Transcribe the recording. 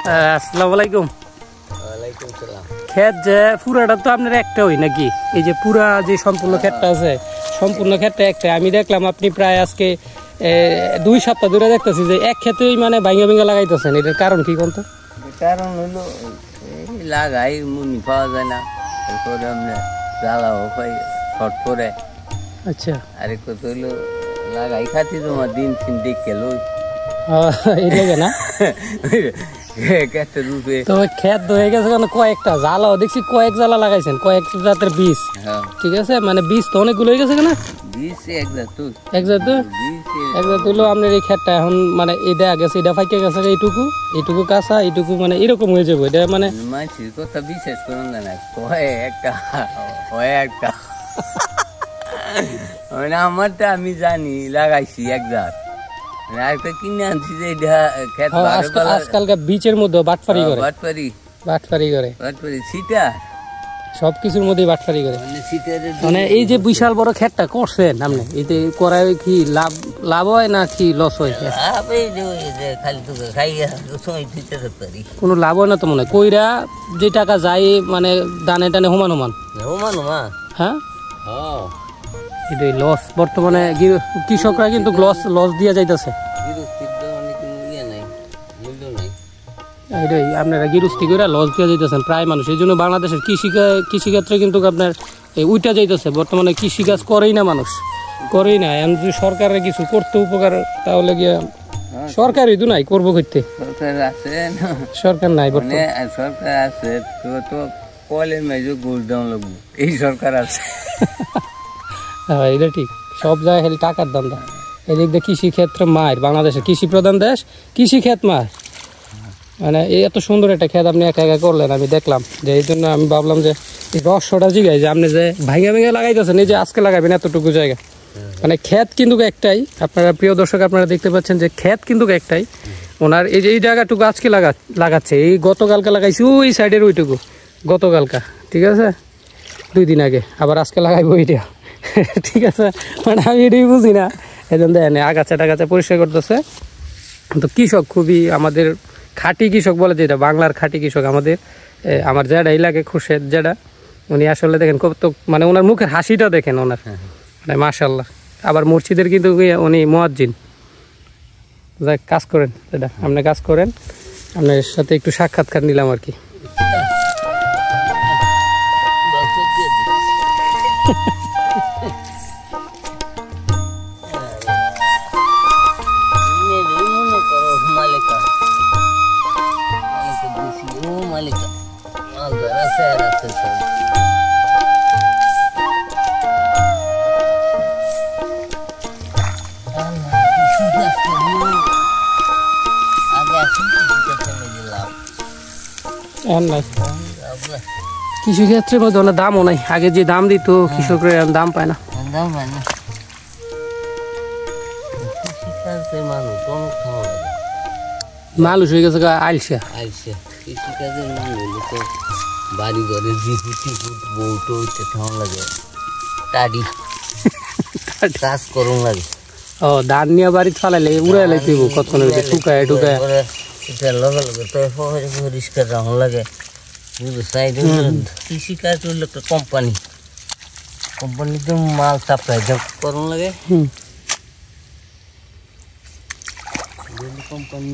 আসসালামু আলাইকুম। ওয়ালাইকুম সালাম। ক্ষেত যে পুরাটা তো আপনার একটা হয় নাকি? এই যে পুরা যে সম্পূর্ণ ক্ষেতটা আছে, সম্পূর্ণ ক্ষেতটা একটা। আমি দেখলাম আপনি প্রায় আজকে 2 সপ্তাহ ধরে দেখতেছি যে এক ক্ষেতেই মানে ভাঙা ভাঙা লাগাইতেছেন। এটার কারণ কি কোন? কারণ হলো লাগাই মুনি পাওয়া যায় না, এরপরে আমরা জ্বালাও পাই ছট করে। আচ্ছা, আরে কত হইলো লাগাই খাতি তোমার দিন তিন দিক গেল এই লাগে না ক্ষেতের রূপে। তো ক্ষেত হয়ে গেছে কেন? কয়েকটা জ্বালাও দেখছি, কয়েক জ্বালা লাগাইছেন, কয়েক জাতের বীজ। ঠিক আছে, মানে বীজ তো অনেকগুলো হয়ে গেছে কেন? বীজ এক জাত হলো আপনার এই ক্ষেতটা এখন মানে এটা গেছে, এটা ফাইকে গেছে, এইটুকু কাঁচা, এইটুকু মানে এরকম হয়ে যাবো। এটা মানে মানুষের কথা বিশেষ করুন না, কয় একটা হয় একটা মানে আমারটা আমি জানি লাগাইছি এক জাত, একটা কিনে আনছি যে ক্ষেত আজকালকার বীজের মধ্যে বাটফারি করে সিটা সবকিছুর মধ্যে বাটফারি করে। মানে এই যে বিশাল বড় ক্ষেতটা করছেন আপনি, এতে করায় কি লাভ হয় না কি লস হয়? কোনো লাভ হয় না তো মনে হয়। কইরা যে টাকা যায় মানে দানে টানে সমান হ্যাঁ, এটাই লস। বর্তমানে কৃষকরা কিন্তু লস দিয়ে যাইতেছে। এটাই আপনারা গৃহস্থী করে লস দিয়ে যাইতেছেন প্রায় মানুষ। এই জন্য বাংলাদেশের কৃষিক্ষেত্রে কিন্তু আপনার উইটা যাইতেছে। বর্তমানে কৃষিকাজ করেই না মানুষ, করেই না। এখন যদি সরকারের কিছু করতে উপকার, তাহলে গিয়ে সরকারই তো নাই করবো করতে। সরকার নাই বর্তমানে, সরকার আছে তো কলের মেজো গোল দাম লাগবো, এই সরকার আছে। হ্যাঁ, এটা ঠিক। সব জায়গায় খালি টাকার দান্দা। এদিক দিয়ে কৃষিক্ষেত্রে মায়ের, বাংলাদেশের কৃষি প্রধান দেশ, কৃষিক্ষেত মায়ের। মানে এত সুন্দর একটা ক্ষেত আপনি একা একা করলেন, আমি দেখলাম যে এই জন্য আমি ভাবলাম যে এই রহস্যটা জিগাই যে আপনি যে ভাঙা ভেঙে লাগাইতেছেন, এই যে আজকে লাগাবেন এতটুকু জায়গা। মানে ক্ষেত কিন্তু একটাই। আপনারা প্রিয় দর্শক, আপনারা দেখতে পাচ্ছেন যে ক্ষেত কিন্তু একটাই ওনার। এই যে এই জায়গাটুকু আজকে লাগাচ্ছে, এই গতকালকে লাগাইছি ওই সাইডের ওইটুকু, গতকালকা। ঠিক আছে, 2 দিন আগে, আবার আজকে লাগাইবো এইটা। ঠিক আছে, মানে আমি এটাই বুঝি না। এই জন্য দেখেন আগাছা টাগাছা পরিষ্কার করতেছে। তো কৃষক খুবই আমাদের খাঁটি কৃষক বলে, যেটা বাংলার খাঁটি কৃষক আমাদের, আমার যেটা এই লাগে খুশের যেটা, উনি আসলে দেখেন কত মানে ওনার মুখের হাসিটা দেখেন ওনার, মানে মাশাআল্লাহ। আবার মসজিদের কিন্তু উনি মুয়াজ্জিন। যাক, কাজ করেন যেটা আপনি কাজ করেন, আপনার সাথে একটু সাক্ষাৎকার নিলাম আর কি। কৃষিক্ষেত্রের মধ্যে অনেক দামও নাই। আগে যে দাম দিত কৃষকরা, দাম পায় না। মানুষ হয়ে গেছে আলসা। কৃষিকাজের নাম হইলে তো বাড়ি ঘরে বউটো লাগে, টাডি কাজ করুন লাগে। ও, ধান নিয়ে বাড়ি ফালাইলে উড়াই লাইতে কতক্ষণ শুকায় টুকায় লগে লগে তো পরিষ্কার রাখুন লাগে। কৃষিকাজ হইলো একটা কোম্পানিতে মাল সাপ্লাই করুন লাগে। কোম্পানি